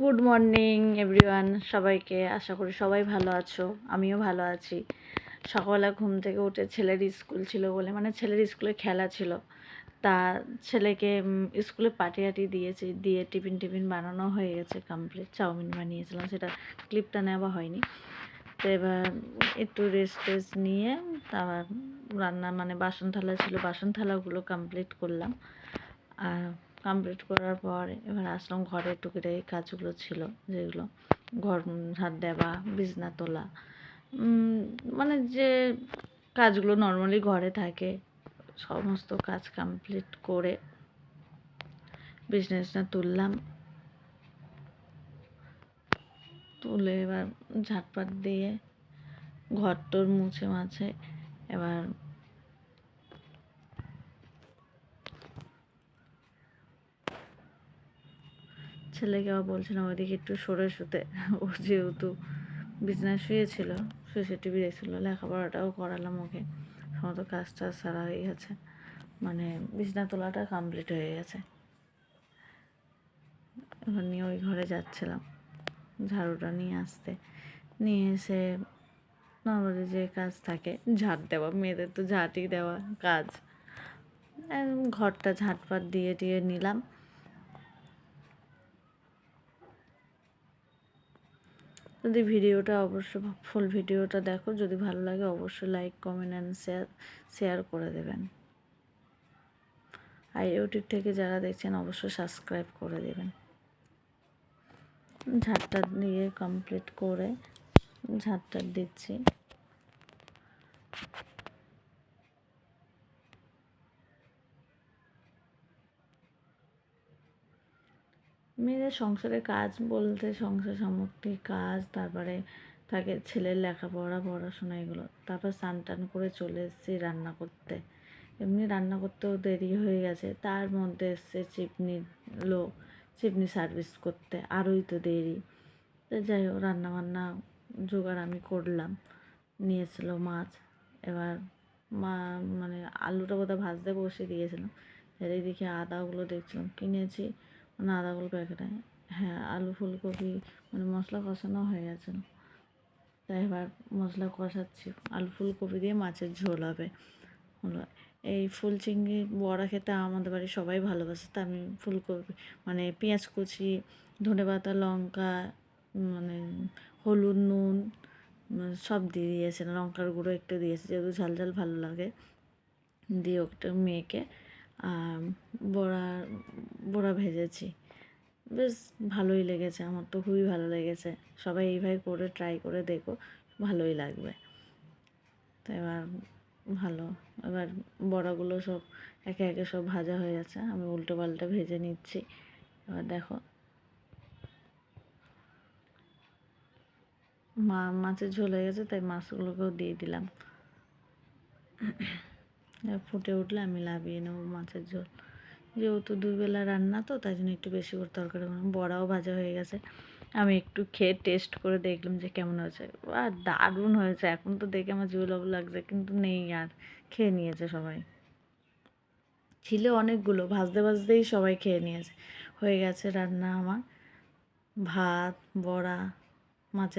Good morning everyone, সবাইকে। আশা করি সবাই ভালো আছো, আমিও ভালো আছি। সকালবেলা ঘুম থেকে উঠে ছেলের স্কুল ছিল বলে, মানে ছেলের স্কুলে খেলা ছিল, তা ছেলেকে স্কুলে পাটি দিয়েছি, দিয়ে টিফিন বানানো হয়ে গেছে কমপ্লিট। চাউমিন বানিয়েছিলাম, সেটা ক্লিপটা নেওয়া হয়নি। তো এবার একটু রেস্ট নিয়ে তারপর রান্না, মানে বাসন থালা ছিল, বাসন থালাগুলো কমপ্লিট করলাম। আর কমপ্লিট করার পর এবার আসলাম ঘরের টুকিটাকি কাজগুলো ছিল, যেগুলো ঘর ঝাড় দেওয়া, বিছনা তোলা, মানে যে কাজগুলো নর্মালি ঘরে থাকে সমস্ত কাজ কমপ্লিট করে বিছনা তুললাম। তুলে এবার ঝাঁটপাট দিয়ে ঘর টর মুছে মাছে এবার ছেলেকে আবার বলছিলাম ওইদিকে একটু সরে শুতে। ও যেহেতু বিছনায় শুয়েছিল, শুয়ে টিভি দেখছিল, লেখাপড়াটাও করালাম ওকে। সমস্ত কাজ টাজ সারা হয়ে গেছে, মানে বিছনা তোলাটা কমপ্লিট হয়ে গেছে। এবার নিয়ে ওই ঘরে যাচ্ছিলাম ঝাড়ুটা নিয়ে এসে নর্মালি যে কাজ থাকে ঝাঁট দেওয়া, মেয়েদের তো ঝাঁটই দেওয়া কাজ। ঘরটা ঝাঁটপাট দিয়ে নিলাম। যদি ভিডিওটা ফুল ভিডিওটা দেখো, যদি ভালো লাগে অবশ্যই লাইক, কমেন্ট অ্যান্ড শেয়ার করে দেবেন। আর ইউটিউব থেকে যারা দেখছেন অবশ্যই সাবস্ক্রাইব করে দেবেন। ঝাঁটটা দিয়ে কমপ্লিট করে ঝাঁটটা দিচ্ছি। মেয়েদের সংসারের কাজ বলতে সংসার সামগ্রিক কাজ, তারপরে থাকে ছেলের লেখাপড়া, পড়াশোনা, এগুলো। তারপর স্নান টান করে চলে এসেছি রান্না করতে। এমনি রান্না করতেও দেরি হয়ে গেছে, তার মধ্যে এসছে চিমনি সার্ভিস করতে, আরোই তো দেরি। তো যাই হোক রান্নাবান্না জোগাড় আমি করলাম। নিয়েছিল মাছ, এবার মানে আলুটা বোধহয় ভাজতে বসে দিয়েছিলাম। এইদিকে আদাগুলো দেখছিলাম, কিনেছি মানে আদাগুলো প্যাকেটে। হ্যাঁ, আলু ফুলকপি মানে মশলা কষানো হয়ে গেছে। তাই এবার মশলা কষাচ্ছি, আলু ফুলকপি দিয়ে মাছের ঝোল হবে। এই ফুল চিংড়ি বড়া খেতে আমাদের বাড়ি সবাই ভালোবাসে, তা আমি ফুলকপি মানে পেঁয়াজ কুচি, ধনেপাতা, লঙ্কা, মানে হলুদ, নুন সব দিয়ে দিয়েছিলাম, লঙ্কার গুঁড়ো একটু দিয়েছি যেহেতু ঝাল ভালো লাগে। দিয়ে ওটা মেখে বড়া ভেজেছি। বেশ ভালোই লেগেছে, আমার তো খুবই ভালো লেগেছে। সবাই এইভাবে করে ট্রাই করে দেখো, ভালোই লাগবে। তো এবার বড়াগুলো সব একে একে সব ভাজা হয়ে যাচ্ছে, আমি উল্টো পাল্টা ভেজে নিচ্ছি। এবার দেখো মাছের ঝোল হয়ে গেছে, তাই মাছগুলোকেও দিয়ে দিলাম। ফুটে উঠলে আমি লাভিয়ে নেবো মাছের ঝোল। যেহেতু দুবেলা রান্না, তো তাই জন্য একটু বেশি করে তরকারি বানাবো। বড়াও ভাজা হয়ে গেছে, আমি একটু খেয়ে টেস্ট করে দেখলাম যে কেমন হয়েছে। আর দারুণ হয়েছে, এখন তো দেখে আমার জিভ লাগছে, কিন্তু নেই আর, খেয়ে নিয়েছে সবাই। ছিল অনেকগুলো, ভাজতেই সবাই খেয়ে নিয়েছে। হয়ে গেছে রান্না আমার, ভাত, বড়া, মাছের